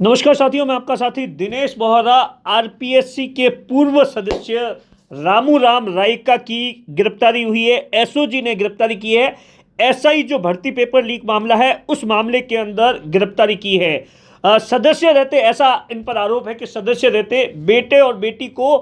नमस्कार साथियों, मैं आपका साथी दिनेश बोहरा। आरपीएससी के पूर्व सदस्य रामू राम रायका की गिरफ्तारी हुई है। एसओजी ने गिरफ्तारी की है। एसआई जो भर्ती पेपर लीक मामला है उस मामले के अंदर गिरफ्तारी की है। सदस्य रहते, ऐसा इन पर आरोप है कि सदस्य रहते बेटे और बेटी को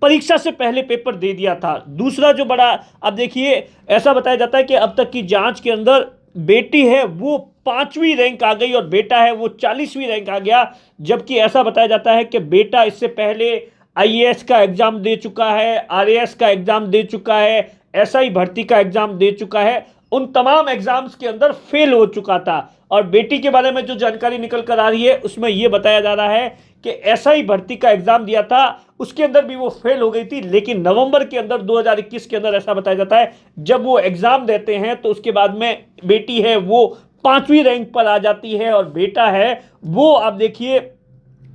परीक्षा से पहले पेपर दे दिया था। दूसरा जो बड़ा, अब देखिए, ऐसा बताया जाता है कि अब तक की जांच के अंदर बेटी है वो 5वीं रैंक आ गई और बेटा है वो 40वीं रैंक आ गया। जबकि ऐसा बताया जाता है कि बेटा इससे पहले आईएएस का एग्जाम दे चुका है, आरएएस का एग्जाम दे चुका है, एसआई भर्ती का एग्जाम दे चुका है, उन तमाम एग्जाम्स के अंदर फेल हो चुका था। और बेटी के बारे में जो जानकारी निकल कर आ रही है उसमें यह बताया जा रहा है कि एसआई भर्ती का एग्जाम दिया था, उसके अंदर भी वो फेल हो गई थी। लेकिन नवंबर के अंदर 2021 के अंदर ऐसा बताया जाता है जब वो एग्जाम देते हैं तो उसके बाद में बेटी है वो 5वीं रैंक पर आ जाती है और बेटा है वो, आप देखिए,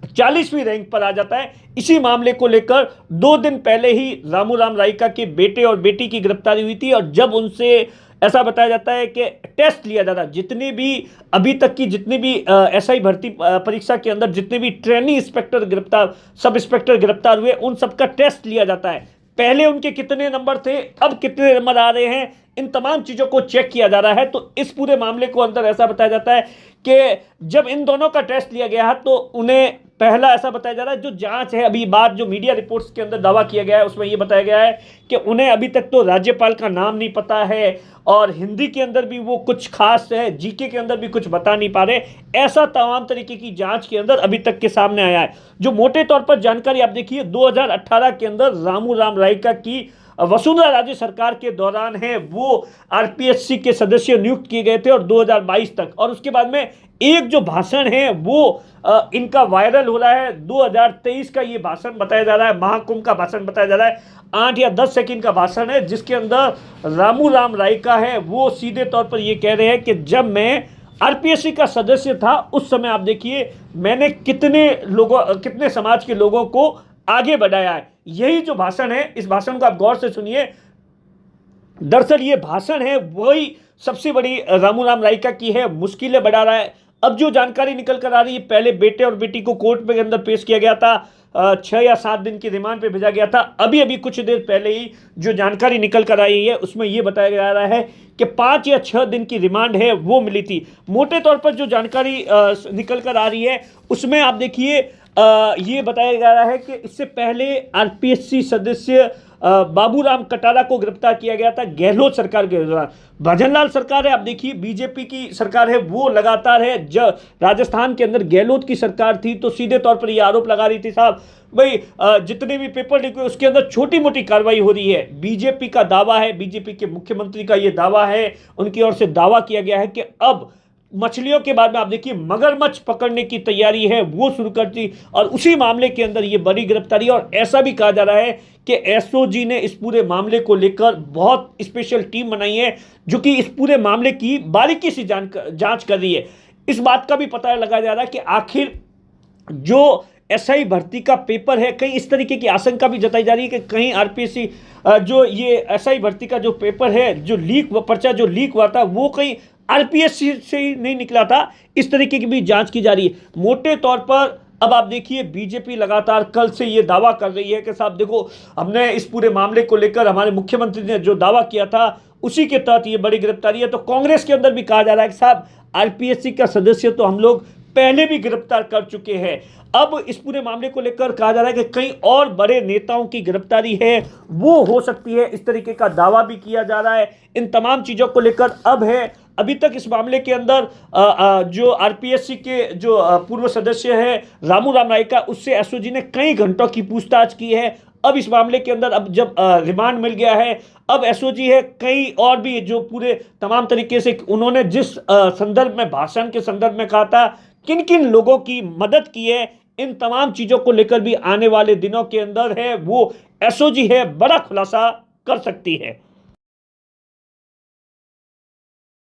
40वीं रैंक पर आ जाता है। इसी मामले को लेकर 2 दिन पहले ही रामू राम रायका के बेटे और बेटी की गिरफ्तारी हुई थी। और जब उनसे ऐसा बताया जाता है कि टेस्ट लिया जाता है, जितने भी अभी तक की जितने भी एसआई भर्ती परीक्षा के अंदर जितने भी ट्रेनी इंस्पेक्टर गिरफ्तार, सब इंस्पेक्टर गिरफ्तार हुए, उन सबका टेस्ट लिया जाता है। पहले उनके कितने नंबर थे, अब कितने नंबर आ रहे हैं, इन तमाम चीजों को चेक किया जा रहा है। तो इस पूरे मामले को अंदर ऐसा बताया जाता है कि जब इन दोनों का टेस्ट लिया गया है तो उन्हें पहला, ऐसा बताया जा रहा है, जो जांच है अभी बात जो मीडिया रिपोर्ट्स के अंदर दावा किया गया है उसमें यह बताया गया है कि उन्हें अभी तक तो राज्यपाल का नाम नहीं पता है और हिंदी के अंदर भी वो कुछ खास है, जीके के अंदर भी कुछ बता नहीं पा रहे। ऐसा तमाम तरीके की जांच के अंदर अभी तक के सामने आया है। जो मोटे तौर पर जानकारी आप देखिए, 2018 के अंदर रामू राम रायका की वसुंधरा राजे सरकार के दौरान है वो आरपीएससी के सदस्य नियुक्त किए गए थे और 2022 तक। और उसके बाद में एक जो भाषण है वो इनका वायरल हो रहा है। 2023 का ये भाषण बताया जा रहा है, महाकुंभ का भाषण बताया जा रहा है। 8 या 10 सेकंड का भाषण है जिसके अंदर रामू राम रायका है वो सीधे तौर पर ये कह रहे हैं कि जब मैं आरपीएससी का सदस्य था उस समय आप देखिए मैंने कितने समाज के लोगों को आगे बढ़ाया है। यही जो भाषण है, इस भाषण को आप गौर से सुनिए। दरअसल ये भाषण है वही सबसे बड़ी रामू राम रायका की है, मुश्किलें बढ़ा रहा है। अब जो जानकारी निकल कर आ रही है, पहले बेटे और बेटी को कोर्ट में अंदर पेश किया गया था, 6 या 7 दिन की रिमांड पे भेजा गया था। अभी अभी कुछ देर पहले ही जो जानकारी निकल कर आई है उसमें यह बताया जा रहा है कि 5 या 6 दिन की रिमांड है वो मिली थी। मोटे तौर पर जो जानकारी निकल कर आ रही है उसमें आप देखिए ये बताया जा रहा है कि इससे पहले आरपीएससी सदस्य बाबूराम कटारा को गिरफ्तार किया गया था गहलोत सरकार के दौरान। भजनलाल सरकार है, आप देखिए बीजेपी की सरकार है वो लगातार है। जब राजस्थान के अंदर गहलोत की सरकार थी तो सीधे तौर पर यह आरोप लगा रही थी, साहब भाई जितने भी पेपर लीक हुए उसके अंदर छोटी मोटी कार्रवाई हो रही है। बीजेपी का दावा है, बीजेपी के मुख्यमंत्री का यह दावा है, उनकी ओर से दावा किया गया है कि अब मछलियों के बाद में आप देखिए मगरमच्छ पकड़ने की तैयारी है वो शुरू कर दी। और उसी मामले के अंदर ये बड़ी गिरफ्तारी। और ऐसा भी कहा जा रहा है कि एसओजी ने इस पूरे मामले को लेकर बहुत स्पेशल टीम बनाई है जो कि इस पूरे मामले की बारीकी से जांच कर रही है। इस बात का भी पता लगाया जा रहा है कि आखिर जो एसआई भर्ती का पेपर है, कहीं इस तरीके की आशंका भी जताई जा रही है कि कहीं आरपीएससी जो ये एसआई भर्ती का जो पेपर है, जो पर्चा जो लीक हुआ था वो कहीं आरपीएससी से ही नहीं निकला था। इस तरीके की भी जांच की जा रही है। मोटे तौर पर अब आप देखिए बीजेपी लगातार कल से ये दावा कर रही है कि साहब देखो, हमने इस पूरे मामले को लेकर हमारे मुख्यमंत्री ने जो दावा किया था उसी के तहत ये बड़ी गिरफ्तारी है। तो कांग्रेस के अंदर भी कहा जा रहा है कि साहब आरपीएससी का सदस्य तो हम लोग पहले भी गिरफ्तार कर चुके हैं। अब इस पूरे मामले को लेकर कहा जा रहा है कि कई और बड़े नेताओं की गिरफ्तारी है वो हो सकती है, इस तरीके का दावा भी किया जा रहा है। इन तमाम चीजों को लेकर अब है, अभी तक इस मामले के अंदर जो आरपीएससी के जो पूर्व सदस्य है रामू राम रायका, उससे एसओजी ने कई घंटों की पूछताछ की है। अब इस मामले के अंदर अब जब रिमांड मिल गया है, अब एसओजी है कई और भी जो पूरे तमाम तरीके से उन्होंने जिस संदर्भ में, भाषण के संदर्भ में कहा था, किन किन लोगों की मदद की है, इन तमाम चीजों को लेकर भी आने वाले दिनों के अंदर है वो एसओजी है बड़ा खुलासा कर सकती है।